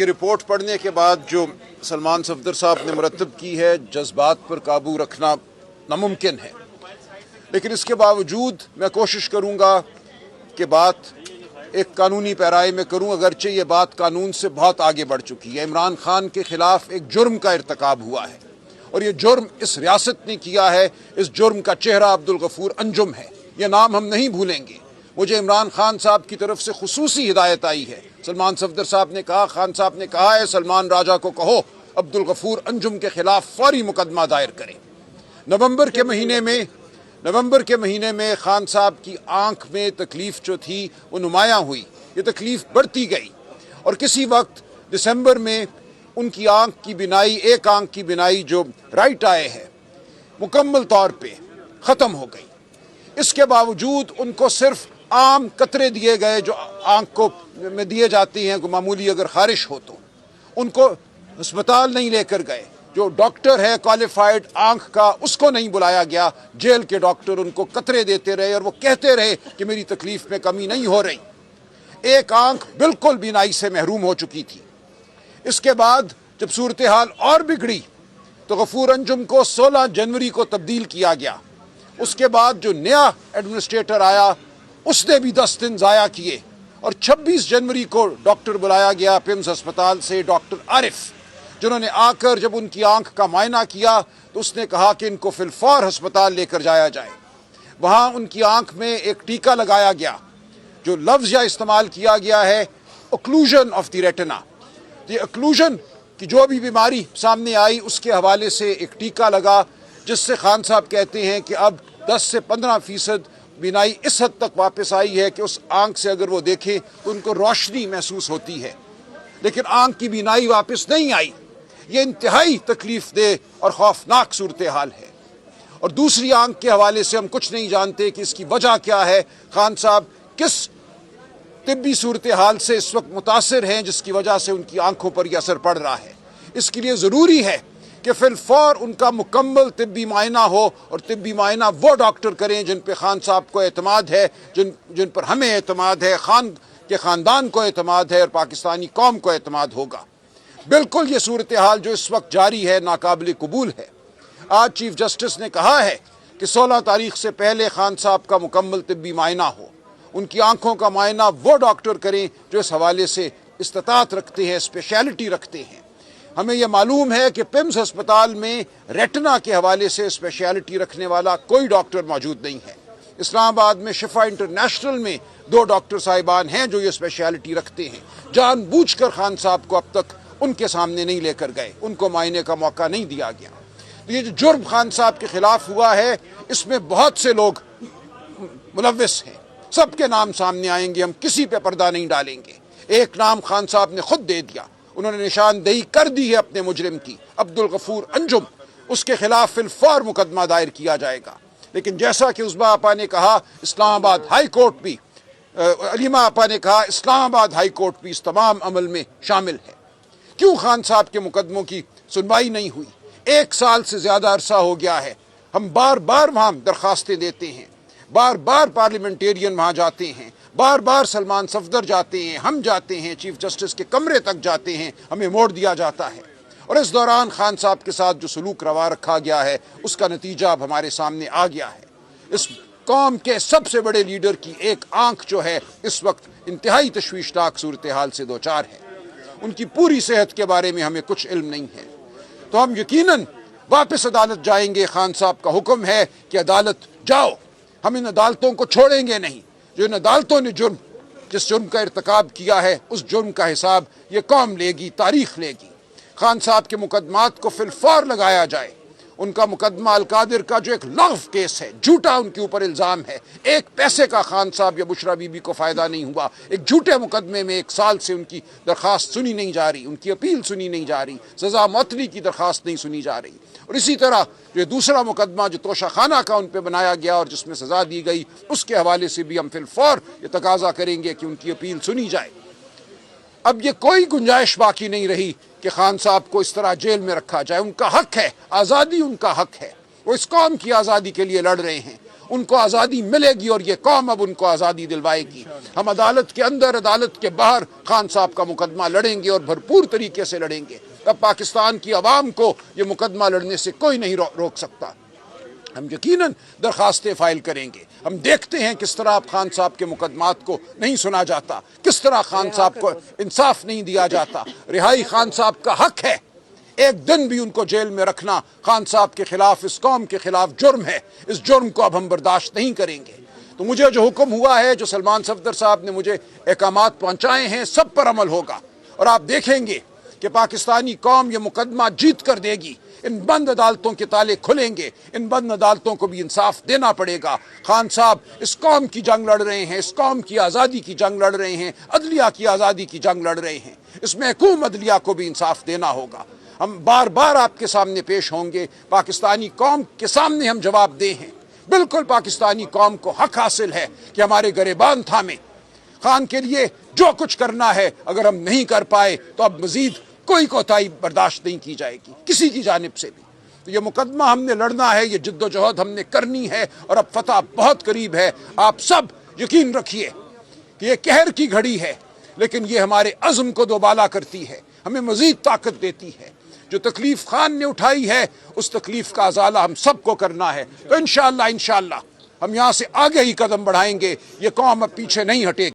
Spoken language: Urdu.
یہ رپورٹ پڑھنے کے بعد جو سلمان صفدر صاحب نے مرتب کی ہے، جذبات پر قابو رکھنا ناممکن ہے، لیکن اس کے باوجود میں کوشش کروں گا کہ بات ایک قانونی پیرائے میں کروں، اگرچہ یہ بات قانون سے بہت آگے بڑھ چکی ہے۔ عمران خان کے خلاف ایک جرم کا ارتکاب ہوا ہے اور یہ جرم اس ریاست نے کیا ہے۔ اس جرم کا چہرہ عبدالغفور انجم ہے، یہ نام ہم نہیں بھولیں گے۔ مجھے عمران خان صاحب کی طرف سے خصوصی ہدایت آئی ہے، سلمان صفدر صاحب نے کہا، خان صاحب نے کہا ہے سلمان راجہ کو کہو عبدالغفور انجم کے خلاف فوری مقدمہ دائر کریں۔ نومبر کے مہینے میں خان صاحب کی آنکھ میں تکلیف جو تھی وہ نمایاں ہوئی، یہ تکلیف بڑھتی گئی اور کسی وقت دسمبر میں ان کی آنکھ کی بینائی، ایک آنکھ کی بینائی جو رائٹ آئے ہے، مکمل طور پہ ختم ہو گئی۔ اس کے باوجود ان کو صرف عام قطرے دیے گئے جو آنکھ کو میں دیے جاتے ہیں، معمولی اگر خارش ہو تو ان کو ہسپتال نہیں لے کر گئے۔ جو ڈاکٹر ہے کوالیفائڈ آنکھ کا، اس کو نہیں بلایا گیا۔ جیل کے ڈاکٹر ان کو قطرے دیتے رہے اور وہ کہتے رہے کہ میری تکلیف میں کمی نہیں ہو رہی۔ ایک آنکھ بالکل بینائی سے محروم ہو چکی تھی۔ اس کے بعد جب صورتحال اور بگڑی تو غفور انجم کو 16 جنوری کو تبدیل کیا گیا۔ اس کے بعد جو نیا ایڈمنسٹریٹر آیا اس نے بھی 10 دن ضائع کیے اور 26 جنوری کو ڈاکٹر بلایا گیا پیمز ہسپتال سے، ڈاکٹر عارف، جنہوں نے آ کر جب ان کی آنکھ کا معائنہ کیا تو اس نے کہا کہ ان کو فی الفور ہسپتال لے کر جایا جائے۔ وہاں ان کی آنکھ میں ایک ٹیکہ لگایا گیا، جو لفظ یا استعمال کیا گیا ہے اوکلوژن آف دی ریٹنا۔ یہ اوکلوژن کی جو بھی بیماری سامنے آئی اس کے حوالے سے ایک ٹیکہ لگا، جس سے خان صاحب کہتے ہیں کہ اب 10 سے 15% بینائی اس حد تک واپس آئی ہے کہ اس آنکھ سے اگر وہ دیکھیں تو ان کو روشنی محسوس ہوتی ہے، لیکن آنکھ کی بینائی واپس نہیں آئی۔ یہ انتہائی تکلیف دہ اور خوفناک صورتحال ہے، اور دوسری آنکھ کے حوالے سے ہم کچھ نہیں جانتے کہ اس کی وجہ کیا ہے۔ خان صاحب کس طبی صورتحال سے اس وقت متاثر ہیں جس کی وجہ سے ان کی آنکھوں پر یہ اثر پڑ رہا ہے۔ اس کے لیے ضروری ہے کہ فی الفور ان کا مکمل طبی معائنہ ہو، اور طبی معائنہ وہ ڈاکٹر کریں جن پہ خان صاحب کو اعتماد ہے، جن پر ہمیں اعتماد ہے، خان کے خاندان کو اعتماد ہے اور پاکستانی قوم کو اعتماد ہوگا۔ بالکل یہ صورتحال جو اس وقت جاری ہے ناقابل قبول ہے۔ آج چیف جسٹس نے کہا ہے کہ 16 تاریخ سے پہلے خان صاحب کا مکمل طبی معائنہ ہو، ان کی آنکھوں کا معائنہ وہ ڈاکٹر کریں جو اس حوالے سے استطاعت رکھتے ہیں، اسپیشلٹی رکھتے ہیں۔ ہمیں یہ معلوم ہے کہ پیمز ہسپتال میں ریٹنا کے حوالے سے اسپیشلٹی رکھنے والا کوئی ڈاکٹر موجود نہیں ہے۔ اسلام آباد میں شفا انٹرنیشنل میں 2 ڈاکٹر صاحبان ہیں جو یہ اسپیشلٹی رکھتے ہیں۔ جان بوجھ کر خان صاحب کو اب تک ان کے سامنے نہیں لے کر گئے، ان کو معائنے کا موقع نہیں دیا گیا۔ تو یہ جو جرم خان صاحب کے خلاف ہوا ہے اس میں بہت سے لوگ ملوث ہیں، سب کے نام سامنے آئیں گے، ہم کسی پہ پردہ نہیں ڈالیں گے۔ ایک نام خان صاحب نے خود دے دیا، انہوں نے نشاندہی کر دی ہے اپنے مجرم کی، عبدالغفور انجم، اس کے خلاف فی الفور مقدمہ دائر کیا جائے گا۔ لیکن جیسا کہ عظمیٰ آپا نے کہا، اسلام آباد ہائی کورٹ بھی، علیمہ آپا نے کہا اسلام آباد ہائی کورٹ بھی اس تمام عمل میں شامل ہے۔ کیوں خان صاحب کے مقدموں کی سنوائی نہیں ہوئی؟ 1 سال سے زیادہ عرصہ ہو گیا ہے، ہم بار بار وہاں درخواستیں دیتے ہیں، بار بار پارلیمنٹیرین وہاں جاتے ہیں، بار بار سلمان صفدر جاتے ہیں، ہم جاتے ہیں، چیف جسٹس کے کمرے تک جاتے ہیں، ہمیں موڑ دیا جاتا ہے۔ اور اس دوران خان صاحب کے ساتھ جو سلوک روا رکھا گیا ہے اس کا نتیجہ اب ہمارے سامنے آ گیا ہے۔ اس قوم کے سب سے بڑے لیڈر کی ایک آنکھ جو ہے اس وقت انتہائی تشویشناک صورتحال سے دوچار ہے، ان کی پوری صحت کے بارے میں ہمیں کچھ علم نہیں ہے۔ تو ہم یقیناً واپس عدالت جائیں گے، خان صاحب کا حکم ہے کہ عدالت جاؤ، ہم ان عدالتوں کو چھوڑیں گے نہیں۔ جو ان عدالتوں نے جس جرم کا ارتکاب کیا ہے اس جرم کا حساب یہ قوم لے گی، تاریخ لے گی۔ خان صاحب کے مقدمات کو فی الفور لگایا جائے۔ ان کا مقدمہ القادر کا جو ایک لغو کیس ہے، جھوٹا ان کے اوپر الزام ہے، 1 پیسے کا خان صاحب یا بشرا بی بی کو فائدہ نہیں ہوا۔ ایک جھوٹے مقدمے میں 1 سال سے ان کی درخواست سنی نہیں جا رہی، ان کی اپیل سنی نہیں جا رہی، سزا معطلی کی درخواست نہیں سنی جا رہی۔ اور اسی طرح جو دوسرا مقدمہ جو توشہ خانہ کا ان پہ بنایا گیا اور جس میں سزا دی گئی، اس کے حوالے سے بھی ہم فی الفور یہ تقاضا کریں گے کہ ان کی اپیل سنی جائے۔ اب یہ کوئی گنجائش باقی نہیں رہی کہ خان صاحب کو اس طرح جیل میں رکھا جائے۔ ان کا حق ہے، آزادی ان کا حق ہے، وہ اس قوم کی آزادی کے لیے لڑ رہے ہیں، ان کو آزادی ملے گی اور یہ قوم اب ان کو آزادی دلوائے گی. ہم عدالت کے اندر عدالت کے باہر خان صاحب کا مقدمہ لڑیں گے اور بھرپور طریقے سے لڑیں گے. اب پاکستان کی عوام کو یہ مقدمہ لڑنے سے کوئی نہیں روک سکتا. ہم یقیناً درخواستیں فائل کریں گے. ہم دیکھتے ہیں کس طرح خان صاحب کے مقدمات کو نہیں سنا جاتا, کس طرح خان صاحب کو انصاف نہیں دیا جاتا. رہائی خان صاحب کا حق ہے. ایک دن بھی ان کو جیل میں رکھنا خان صاحب کے خلاف, اس قوم کے خلاف جرم ہے. اس جرم کو اب ہم برداشت نہیں کریں گے. تو مجھے جو حکم ہوا ہے, جو سلمان صفدر صاحب نے مجھے احکامات پہنچائے ہیں, سب پر عمل ہوگا. اور آپ دیکھیں گے کہ پاکستانی قوم یہ مقدمہ جیت کر دے گی. ان بند عدالتوں کے تالے کھلیں گے. ان بند عدالتوں کو بھی انصاف دینا پڑے گا. خان صاحب اس قوم کی جنگ لڑ رہے ہیں, اس قوم کی آزادی کی جنگ لڑ رہے ہیں, عدلیہ کی آزادی کی جنگ لڑ رہے ہیں. اس محکوم عدلیہ کو بھی انصاف دینا ہوگا. ہم بار بار آپ کے سامنے پیش ہوں گے, پاکستانی قوم کے سامنے ہم جواب دہ ہیں. بالکل پاکستانی قوم کو حق حاصل ہے کہ ہمارے گریبان تھامے. خان کے لیے جو کچھ کرنا ہے اگر ہم نہیں کر پائے تو اب مزید کوئی کوتاہی برداشت نہیں کی جائے گی کسی کی جانب سے بھی. تو یہ مقدمہ ہم نے لڑنا ہے, یہ جد و جہد ہم نے کرنی ہے, اور اب فتح بہت قریب ہے. آپ سب یقین رکھیے کہ یہ قہر کی گھڑی ہے, لیکن یہ ہمارے عزم کو دوبالا کرتی ہے, ہمیں مزید طاقت دیتی ہے. جو تکلیف خان نے اٹھائی ہے اس تکلیف کا ازالہ ہم سب کو کرنا ہے. تو انشاءاللہ ہم یہاں سے آگے ہی قدم بڑھائیں گے. یہ قوم اب پیچھے نہیں ہٹے گی.